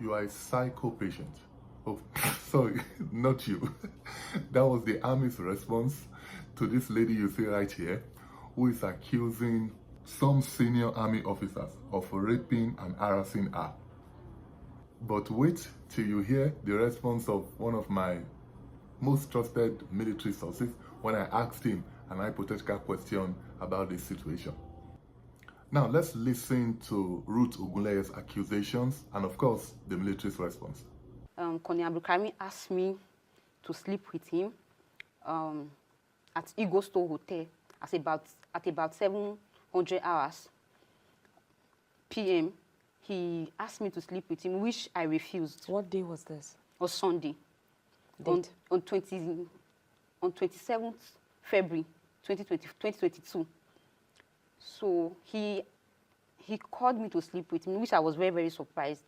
You are a psycho patient. Oh, sorry, not you. That was the army's response to this lady you see right here, who is accusing some senior army officers of raping and harassing her. But wait till you hear the response of one of my most trusted military sources when I asked him an hypothetical question about this situation. Now let's listen to Ruth Ogunleye's accusations and of course the military's response. Colonel Abdulkarim asked me to sleep with him at Eagle Store Hotel at about 700 hours p.m. He asked me to sleep with him, which I refused. What day was this? On Sunday. On 27th February 2022. So he called me to sleep with him, which I was very, very surprised.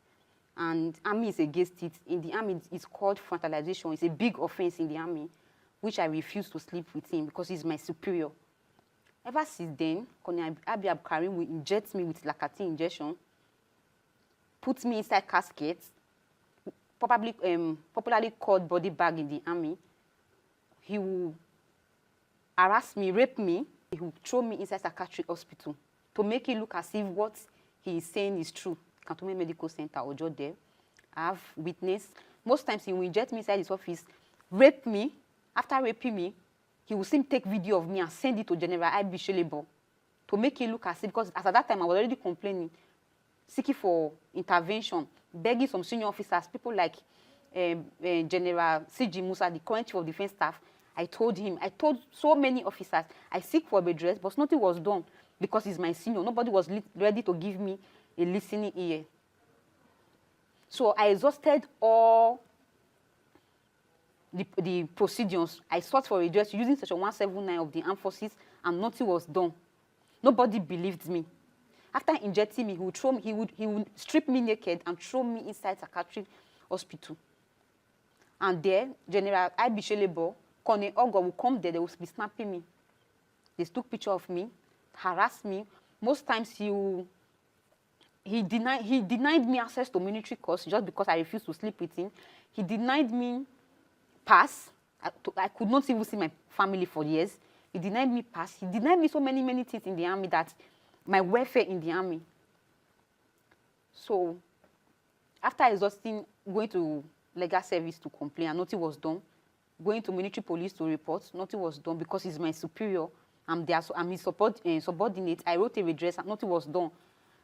And army is against it. In the army, it's called fraternization. It's a big offense in the army, which I refused to sleep with him because he's my superior. Ever since then, Colonel Abdulkarim will inject me with Lactate injection, put me inside caskets, popularly called body bag in the army. He will harass me, rape me. He will throw me inside psychiatric hospital to make it look as if what he is saying is true. Cantonment Medical Center or just there. I have witnessed. Most times he will inject me inside his office, rape me. After raping me, he will still take video of me and send it to General I.B. Shelebo to make it look as if, because as at that time I was already complaining, seeking for intervention, begging some senior officers, people like General C.G. Musa, the current chief of defense staff. I told so many officers, I seek for redress, but nothing was done because he's my senior. Nobody was ready to give me a listening ear. So I exhausted all the procedures. I sought for redress using Section 179 of the Armed Forces, and nothing was done. Nobody believed me. After injecting me, he would strip me naked and throw me inside psychiatric hospital. And there, General I.B. Shelebo, Colonel Ogo will come there, they will be snapping me. They took picture of me, harassed me. Most times he denied me access to military course just because I refused to sleep with him. He denied me pass. I could not even see my family for years. He denied me pass. He denied me so many things in the army, that my welfare in the army. So after exhausting, going to legal service to complain, and nothing was done, going to military police to report, nothing was done because he's my superior. I'm his subordinate. I wrote a redress and nothing was done.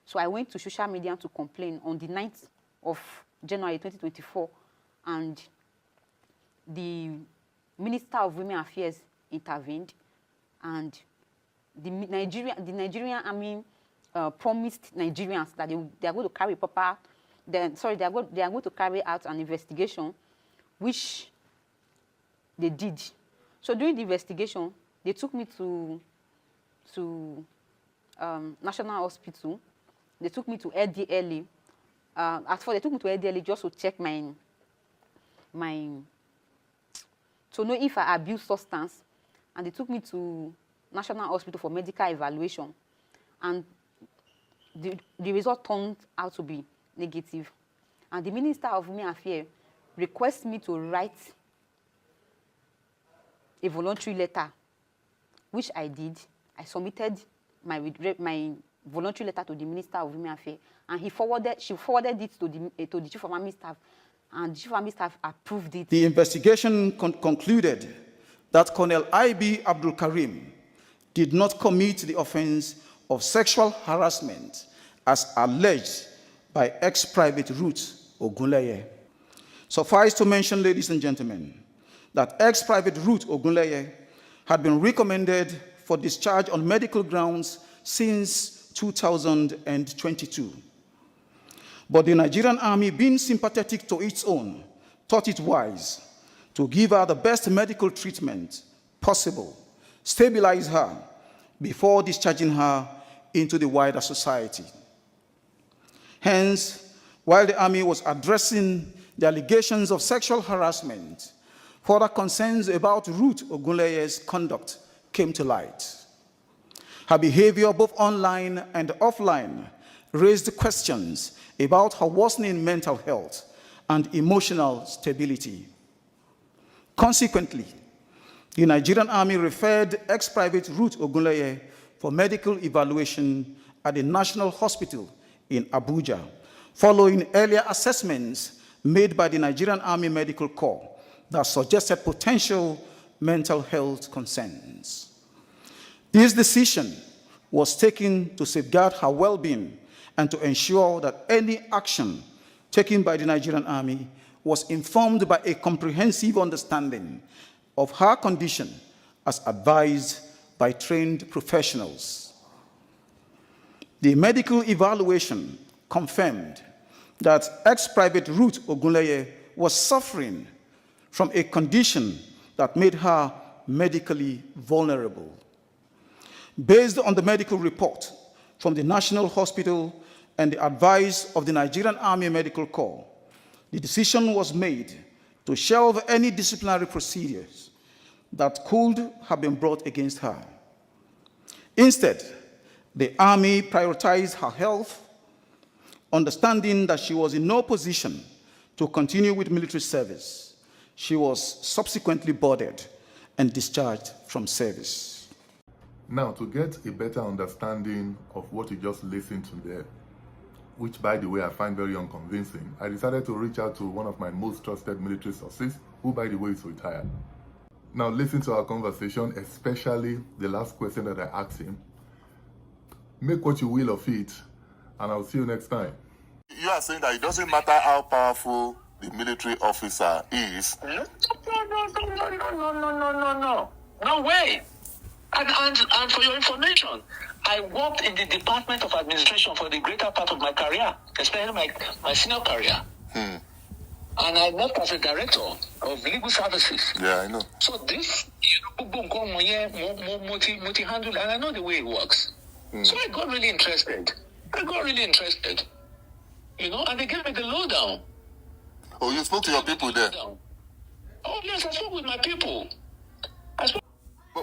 So I went to social media to complain on the 9th of January 2024, and the Minister of Women Affairs intervened, and the Nigerian Army promised Nigerians that they are going to carry they are going to carry out an investigation, which they did. So during the investigation, they took me to National Hospital. They took me to LDLE. They took me to LDLE just to check to know if I abused substance. And they took me to National Hospital for medical evaluation. And the result turned out to be negative. And the Minister of Women Affairs requested me to write a voluntary letter, which I did. I submitted my voluntary letter to the Minister of Women Affairs, and she forwarded it to the Chief of Army Staff, and the Chief of Army Staff approved it. The investigation concluded that Colonel I.B. Abdulkarim did not commit the offense of sexual harassment as alleged by ex-private Ruth Ogunleye. Suffice to mention, ladies and gentlemen, that ex-private Ruth Ogunleye had been recommended for discharge on medical grounds since 2022. But the Nigerian Army, being sympathetic to its own, thought it wise to give her the best medical treatment possible, stabilize her before discharging her into the wider society. Hence, while the Army was addressing the allegations of sexual harassment, further concerns about Ruth Ogunleye's conduct came to light. Her behavior, both online and offline, raised questions about her worsening mental health and emotional stability. Consequently, the Nigerian Army referred ex-Private Ruth Ogunleye for medical evaluation at the National Hospital in Abuja, following earlier assessments made by the Nigerian Army Medical Corps that suggested potential mental health concerns. This decision was taken to safeguard her well-being and to ensure that any action taken by the Nigerian Army was informed by a comprehensive understanding of her condition as advised by trained professionals. The medical evaluation confirmed that ex-Private Ruth Ogunleye was suffering from a condition that made her medically vulnerable. Based on the medical report from the National Hospital and the advice of the Nigerian Army Medical Corps, the decision was made to shelve any disciplinary procedures that could have been brought against her. Instead, the Army prioritized her health, understanding that she was in no position to continue with military service. She was subsequently boarded and discharged from service. Now, to get a better understanding of what you just listened to there, which, by the way, I find very unconvincing, I decided to reach out to one of my most trusted military sources, who, by the way, is retired. Now, listen to our conversation, especially the last question that I asked him. Make what you will of it, and I'll see you next time. You are saying that it doesn't matter how powerful the military officer is. No. No way. And for your information, I worked in the Department of Administration for the greater part of my career, especially my senior career. And I worked as a director of legal services. Yeah, I know. So this, multi-handle, and I know the way it works. So I got really interested. And they gave me the lowdown. Oh, you spoke to your people there? Oh, yes, I spoke with my people.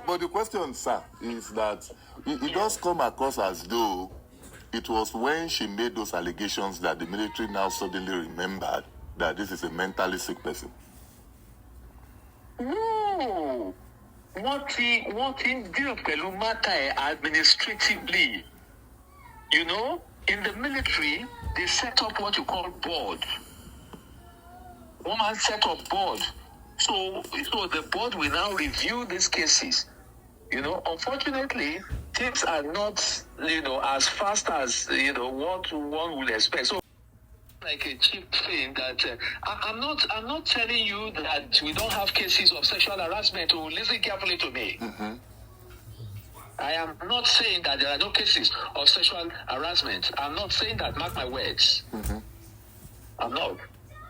But the question, sir, is that it does come across as though it was when she made those allegations that the military now suddenly remembered that this is a mentally sick person. No. What in deal matter administratively? In the military, they set up what you call board. Woman set up board. So the board will now review these cases. Unfortunately, things are not, as fast as, what one would expect. So, like a cheap thing that I'm not telling you that we don't have cases of sexual harassment. So listen carefully to me. I am not saying that there are no cases of sexual harassment. I'm not saying that. Mark my words. I'm not.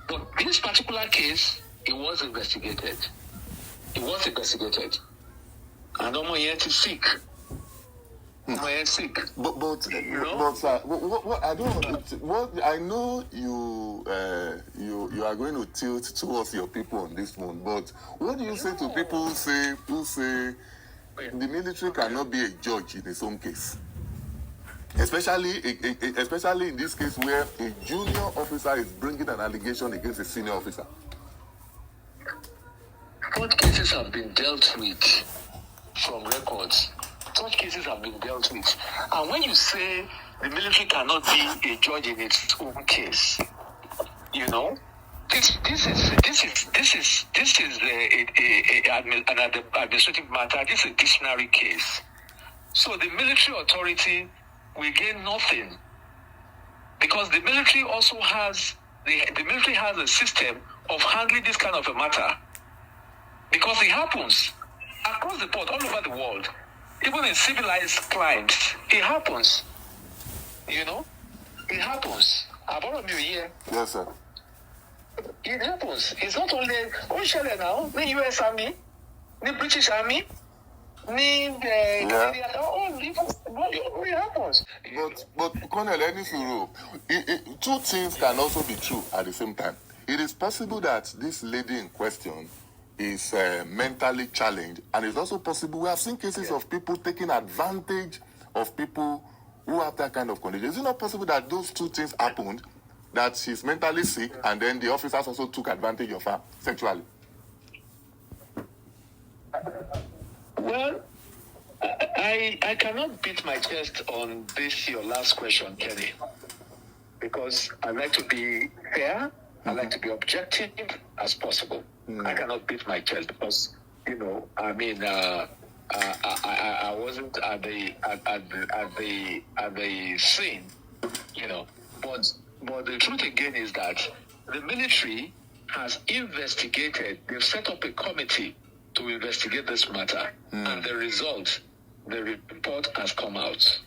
But this particular case, it was investigated. And Omoyet is sick. Sick. But sir, what I don't. What I know you are going to tilt towards your people on this one. But what do you say to people who say the military cannot be a judge in its own case? Especially in this case where a junior officer is bringing an allegation against a senior officer. What cases have been dealt with from records? Such cases have been dealt with. And when you say the military cannot be a judge in its own case, this is an administrative matter. This is a disciplinary case. So the military authority will gain nothing, because the military also has the military has a system of handling this kind of a matter, because it happens across the board all over the world, even in civilized climes. It happens. It happens. Yes, sir. It happens. It's not only now, the US Army, the British Army, it happens. But Colonel, two things can also be true at the same time. It is possible that this lady in question is mentally challenged, and it's also possible we have seen cases of people taking advantage of people who have that kind of condition. Is it not possible that those two things happened, that she's mentally sick and then the officers also took advantage of her sexually? Well, I cannot beat my chest on this, your last question, Kenny, because I like to be fair, I like to be objective as possible. I cannot beat my chest because, I mean, I wasn't at the scene, But the truth again is that the military has investigated. They've set up a committee to investigate this matter, and the report has come out.